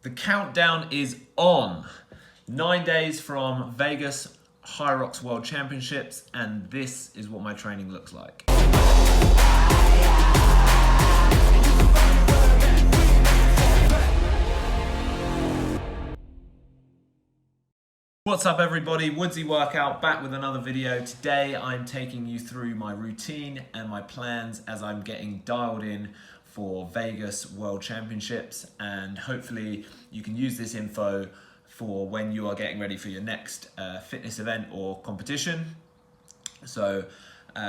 The countdown is on. 9 days from Vegas Hyrox World Championships, and this is what my training looks like. What's up everybody, Woodsy Workout back with another video. Today I'm taking you through my routine and my plans as I'm getting dialed in for Vegas World Championships, and hopefully you can use this info for when you are getting ready for your next fitness event or competition. So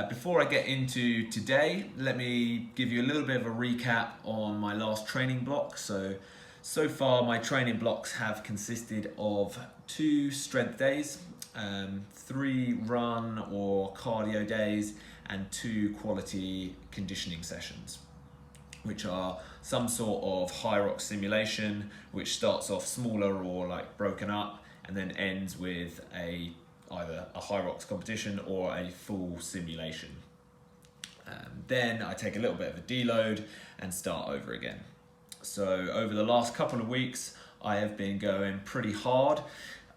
before I get into today, let me give you a little bit of a recap on my last training block. So far my training blocks have consisted of 2 strength days, 3 run or cardio days, and 2 quality conditioning sessions, which are some sort of Hyrox simulation, which starts off smaller or like broken up and then ends with either a Hyrox competition or a full simulation. Then I take a little bit of a deload and start over again. So over the last couple of weeks, I have been going pretty hard,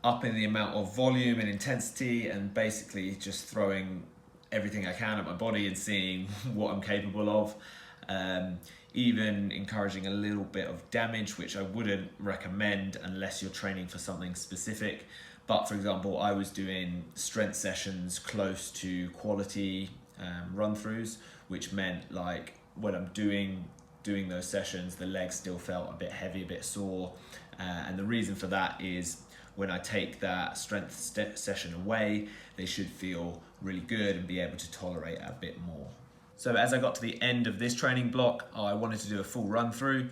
upping the amount of volume and intensity, and basically just throwing everything I can at my body and seeing what I'm capable of. Even encouraging a little bit of damage, which I wouldn't recommend unless you're training for something specific. But for example, I was doing strength sessions close to quality run-throughs, which meant like when I'm doing those sessions, the legs still felt a bit heavy, a bit sore. And the reason for that is when I take that strength session away, they should feel really good and be able to tolerate a bit more. So as I got to the end of this training block, I wanted to do a full run through.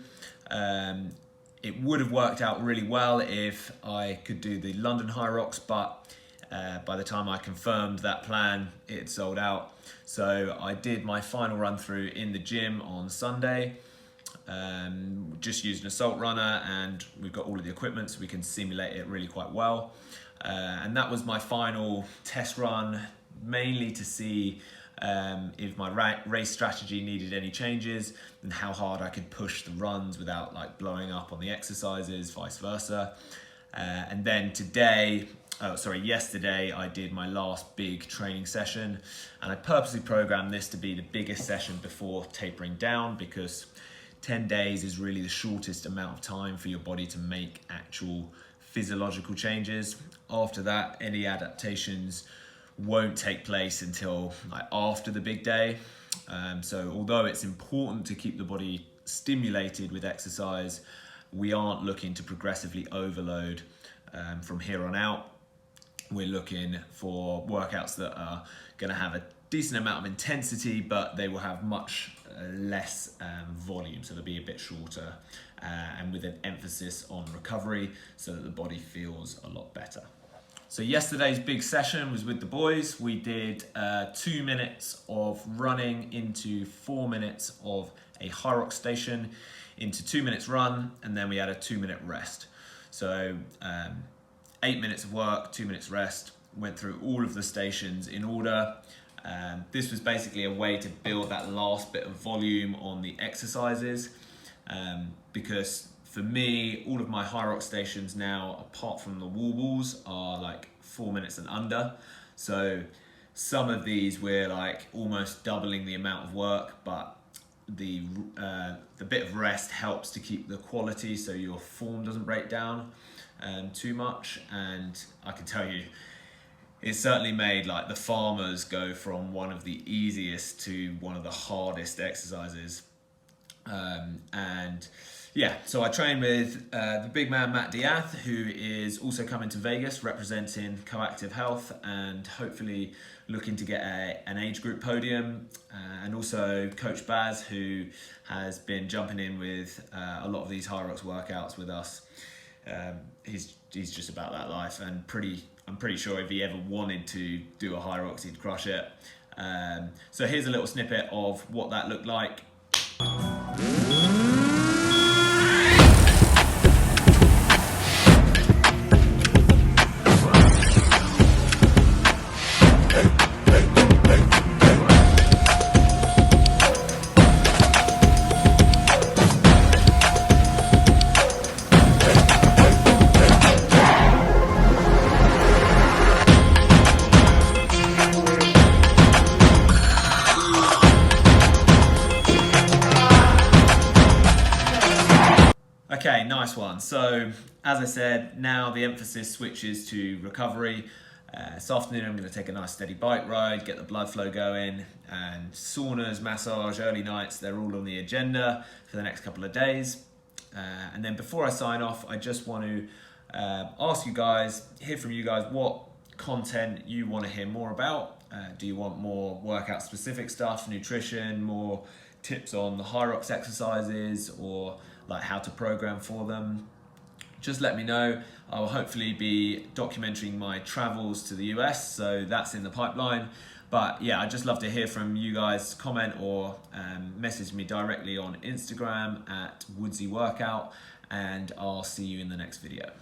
It would have worked out really well if I could do the London Hyrox, but by the time I confirmed that plan, it had sold out. So I did my final run through in the gym on Sunday. Just used an assault runner, and we've got all of the equipment so we can simulate it really quite well. And that was my final test run, mainly to see if my race strategy needed any changes and how hard I could push the runs without like blowing up on the exercises, vice versa. And then yesterday I did my last big training session, and I purposely programmed this to be the biggest session before tapering down, because 10 days is really the shortest amount of time for your body to make actual physiological changes. After that, any adaptations won't take place until like after the big day. So although it's important to keep the body stimulated with exercise, we aren't looking to progressively overload from here on out. We're looking for workouts that are going to have a decent amount of intensity, but they will have much less volume, so they'll be a bit shorter and with an emphasis on recovery so that the body feels a lot better. So yesterday's big session was with the boys. We did 2 minutes of running into 4 minutes of a Hyrox station, into 2 minutes run, and then we had a 2-minute rest. So 8 minutes of work, 2 minutes rest, went through all of the stations in order. This was basically a way to build that last bit of volume on the exercises, because for me, all of my Hyrox stations now, apart from the wall balls, are like 4 minutes and under. So some of these we're like almost doubling the amount of work, but the bit of rest helps to keep the quality so your form doesn't break down too much. And I can tell you, it certainly made like the farmers go from one of the easiest to one of the hardest exercises. And yeah, so I trained with the big man Matt Diath, who is also coming to Vegas representing Coactive Health and hopefully looking to get an age group podium, and also Coach Baz, who has been jumping in with a lot of these Hyrox workouts with us. He's just about that life, and I'm pretty sure if he ever wanted to do a Hyrox, he'd crush it. So here's a little snippet of what that looked like. nice one. So, as I said, now the emphasis switches to recovery. This afternoon I'm going to take a nice steady bike ride, get the blood flow going, and saunas, massage, early nights, they're all on the agenda for the next couple of days. And then before I sign off, I just want to ask you guys, hear from you guys what content you want to hear more about. Do you want more workout specific stuff, nutrition, more tips on the Hyrox exercises, or like how to program for them? Just let me know. I will hopefully be documenting my travels to the US, so that's in the pipeline. But yeah, I'd just love to hear from you guys. Comment or message me directly on Instagram at Woodsy Workout, and I'll see you in the next video.